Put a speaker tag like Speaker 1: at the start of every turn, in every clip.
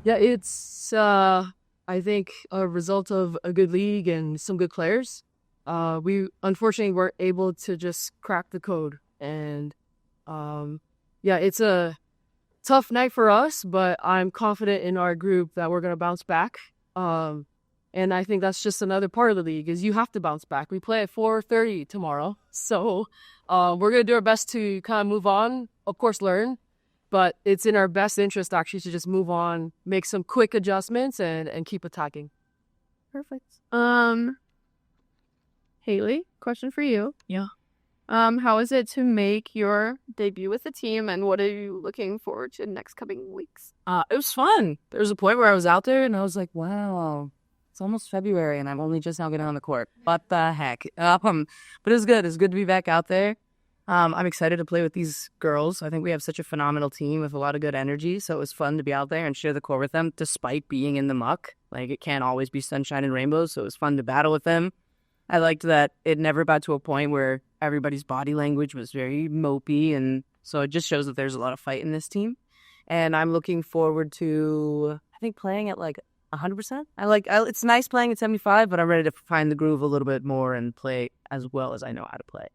Speaker 1: Yeah, it's I think a result of a good league and some good players. We unfortunately weren't able to just crack the code, and um, yeah, it's a tough night for us, but I'm confident in our group that we're gonna bounce back. Um, and I think that's just another part of the league is you have to bounce back. We play at 4:30 tomorrow, so we're gonna do our best to kind of move on. Of course, learn, but it's in our best interest actually to just move on, make some quick adjustments, and keep attacking.
Speaker 2: Perfect. Haleigh, question for you.
Speaker 1: Yeah.
Speaker 2: How is it to make your debut with the team, and what are you looking forward to in the next coming weeks?
Speaker 3: It was fun. There was a point where I was out there and I was like, wow, it's almost February and I'm only just now getting on the court. What the heck? But it was good. It's good to be back out there. I'm excited to play with these girls. I think we have such a phenomenal team with a lot of good energy. So it was fun to be out there and share the court with them despite being in the muck. Like, it can't always be sunshine and rainbows. So it was fun to battle with them. I liked that it never got to a point where everybody's body language was very mopey. And so it just shows that there's a lot of fight in this team. And I'm looking forward to, I think, playing at like 100%. It's nice playing at 75, but I'm ready to find the groove a little bit more and play as well as I know how to play.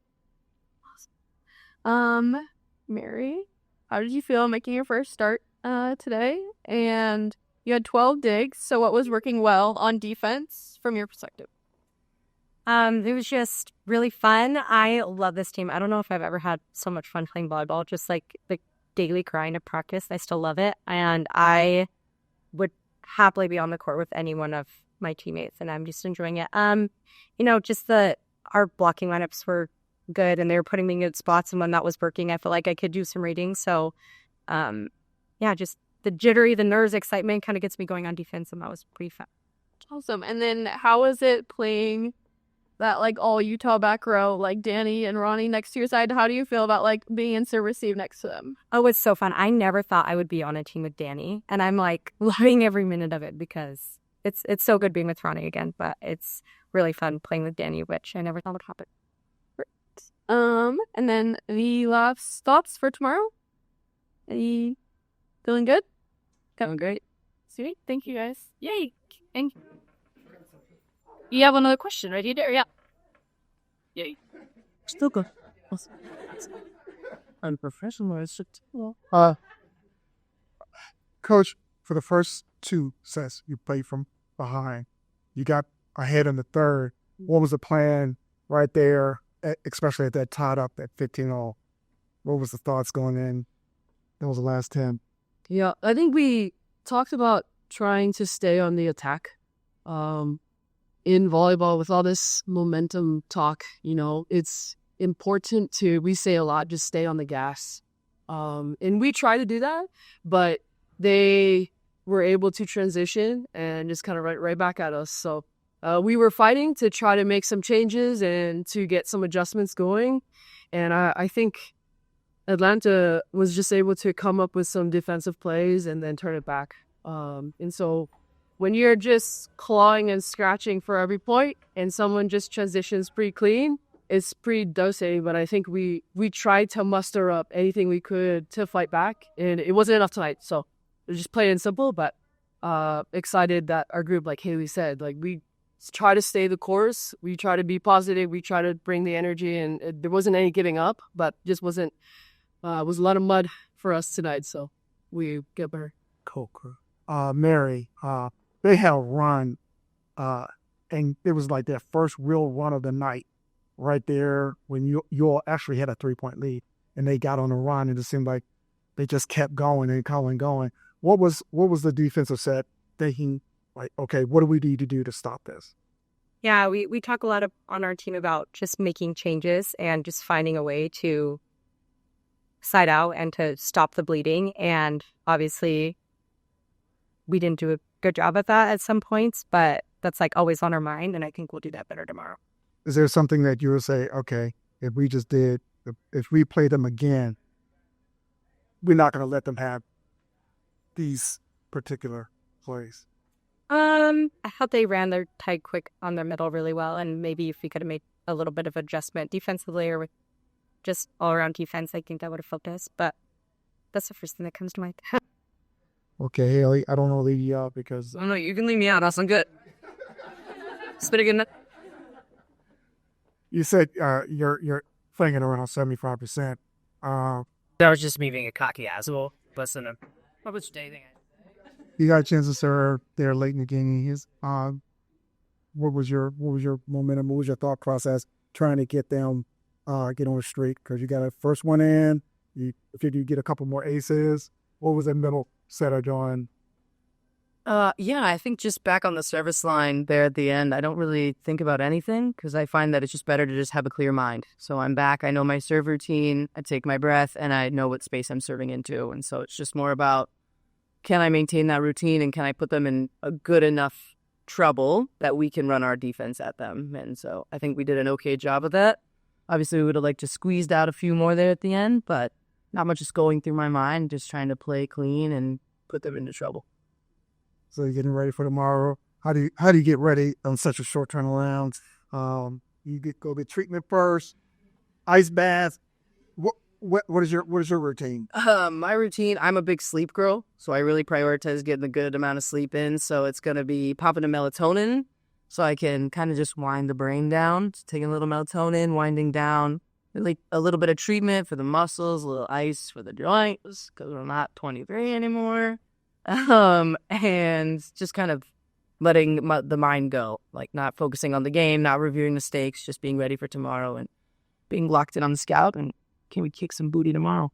Speaker 2: Mary, how did you feel making your first start today? And you had 12 digs, so what was working well on defense from your perspective?
Speaker 4: It was just really fun. I love this team. I don't know if I've ever had so much fun playing volleyball, just like the daily grind of practice. I still love it. And I would happily be on the court with any one of my teammates, and I'm just enjoying it. Just our blocking lineups were good, and they were putting me in good spots, and when that was working, I felt like I could do some readings. So, just the jittery, the nerves, excitement kind of gets me going on defense, and that was pretty fun.
Speaker 2: Awesome. And then how was it playing that like all Utah back row, like Danny and Ronnie next to your side? How do you feel about like being in serve receive next to them?
Speaker 4: Oh, it's so fun. I never thought I would be on a team with Danny, and I'm like loving every minute of it because it's so good being with Ronnie again, but it's really fun playing with Danny, which I never thought would happen.
Speaker 2: And then the last thoughts for tomorrow? Any feeling good?
Speaker 3: Feeling great.
Speaker 2: Sweet. Thank you guys.
Speaker 5: Yay. And you have another question right there? Yeah. Yay.
Speaker 1: Still good.
Speaker 3: Unprofessional.
Speaker 6: Coach, for the first two sets, you played from behind. You got ahead in the third. What was the plan right there, especially at that tied up at 15-all? What was the thoughts going in? That was the last 10.
Speaker 1: Yeah, I think we talked about trying to stay on the attack. In volleyball, with all this momentum talk, it's important we say a lot, just stay on the gas. And we try to do that, but they were able to transition and just kind of right back at us. So we were fighting to try to make some changes and to get some adjustments going. And I think Atlanta was just able to come up with some defensive plays and then turn it back. And so when you're just clawing and scratching for every point and someone just transitions pretty clean, it's pretty devastating. But I think we tried to muster up anything we could to fight back, and it wasn't enough tonight. So it was just plain and simple, but excited that our group, like Haleigh said, like we try to stay the course. We try to be positive. We try to bring the energy, and there wasn't any giving up, but just wasn't, was a lot of mud for us tonight. So we get better.
Speaker 6: Cool. Mary, they had a run, and it was like their first real run of the night right there when you all actually had a 3-point lead, and they got on a run, and it seemed like they just kept going and going. What was the defensive set thinking, like, okay, what do we need to do to stop this?
Speaker 4: Yeah, we talk a lot on our team about just making changes and just finding a way to side out and to stop the bleeding. And obviously, we didn't do a good job at that at some points, but that's like always on our mind, and I think we'll do that better tomorrow.
Speaker 6: Is there something that you would say, okay, if we play them again, we're not going to let them have these particular plays?
Speaker 4: I thought they ran their tide quick on their middle really well, and maybe if we could have made a little bit of adjustment defensively or with just all around defense, I think that would have helped us. But that's the first thing that comes to mind.
Speaker 6: Okay, Haleigh, I don't want to leave you out because
Speaker 3: Oh, no, you can leave me out. I'm good. It's been a good night.
Speaker 6: you said you're thinking around 75%.
Speaker 7: That was just me being a cocky asshole. Listen, what was your day thing?
Speaker 6: You got a chance to serve there late in the game. What was your momentum? What was your thought process trying to get them get on the streak? Because you got a first one in. You figured you get a couple more aces. What was the middle setter doing?
Speaker 3: Yeah, I think just back on the service line there at the end, I don't really think about anything because I find that it's just better to just have a clear mind. So I'm back. I know my serve routine. I take my breath and I know what space I'm serving into. And so it's just more about, can I maintain that routine and can I put them in a good enough trouble that we can run our defense at them? And so I think we did an okay job of that. Obviously, we would have liked to squeezed out a few more there at the end, but not much is going through my mind, just trying to play clean and put them into trouble.
Speaker 6: So you're getting ready for tomorrow. How do you get ready on such a short turnaround? Go get treatment first, ice bath. What is your routine?
Speaker 3: My routine, I'm a big sleep girl, so I really prioritize getting a good amount of sleep in. So it's going to be popping a melatonin so I can kind of just wind the brain down. Just taking a little melatonin, winding down, really a little bit of treatment for the muscles, a little ice for the joints because we're not 23 anymore. And just kind of letting the mind go, like not focusing on the game, not reviewing mistakes, just being ready for tomorrow and being locked in on the scout and can we kick some booty tomorrow?